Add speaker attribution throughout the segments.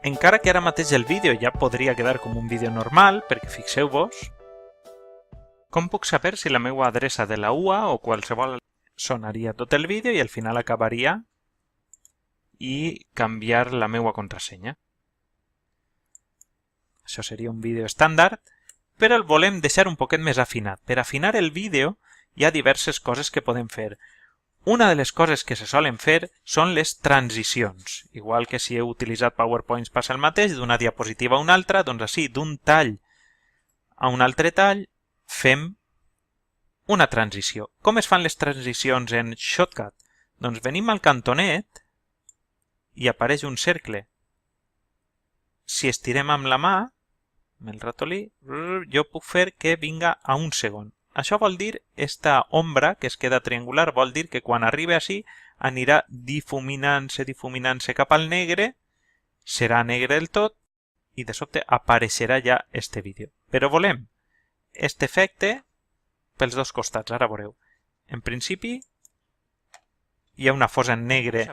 Speaker 1: Encara que ara mateix el vídeo ja podria quedar com un vídeo normal, perquè fixeu-vos, com puc saber si la meva adreça de la UA o qualsevol sonaria tot el vídeo i al final acabaria i canviar la meva contrasenya? Això seria un vídeo estàndard, però el volem deixar un poquet més afinat. Per afinar el vídeo hi ha diverses coses que podem fer. Una de les coses que se solen fer són les transicions. Igual que si heu utilitzat PowerPoint passa el mateix, d'una diapositiva a una altra, doncs així, d'un tall a un altre tall, fem una transició. Com es fan les transicions en Shotcut? Doncs venim al cantonet i apareix un cercle. Si estirem amb la mà, amb el ratolí, jo puc fer que vinga a un segon. Això vol dir, esta ombra que es queda triangular, vol dir que quan arribi així anirà difuminant-se cap al negre, serà negre del tot i de sobte apareixerà ja este vídeo. Però volem este efecte pels dos costats, ara veureu. En principi hi ha una fosa en negre,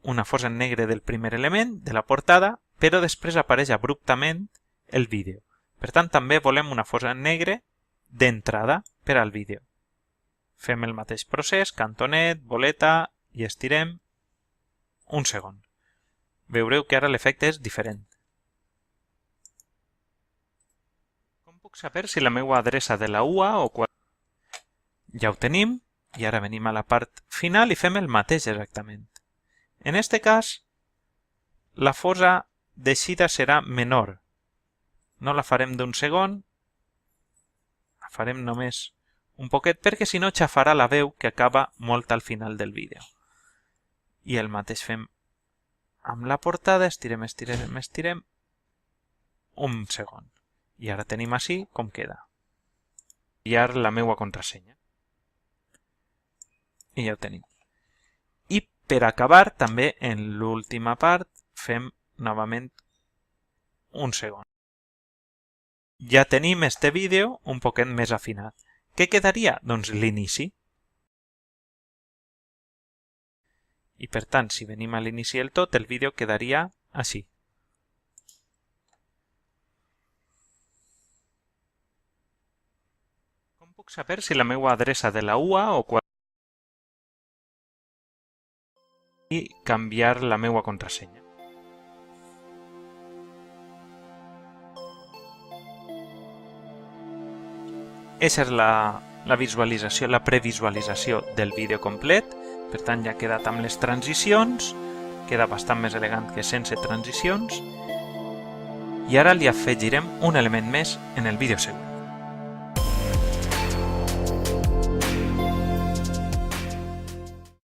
Speaker 1: una fosa en negre del primer element, de la portada, però després apareix abruptament el vídeo. Per tant, també volem una fosa en negre d'entrada per al vídeo. Fem el mateix procés, cantonet, boleta i estirem un segon. Veureu que ara l'efecte és diferent. Com puc saber si la meva adreça de la UA o qual... Ja ho tenim i ara venim a la part final i fem el mateix exactament. En este cas, la fosa d'eixida serà menor. No la farem d'un segon, farem només un poquet perquè si no xafarà la veu que acaba molt al final del vídeo. I el mateix fem amb la portada, estirem un segon. I ara tenim així com queda. I ara la meva contrasenya. I ja ho tenim. I per acabar també en l'última part fem novament un segon. Ja tenim este vídeo un poquet més afinat. Què quedaria? Doncs l'inici. I per tant, si venim a l'inici del tot, el vídeo quedaria així. Com puc saber si la meva adreça de la UA o qual... i canviar la meva contrasenya? Aquesta és la visualització, la previsualització del vídeo complet. Per tant, ja ha quedat amb les transicions. Queda bastant més elegant que sense transicions. I ara li afegirem un element més en el vídeo següent.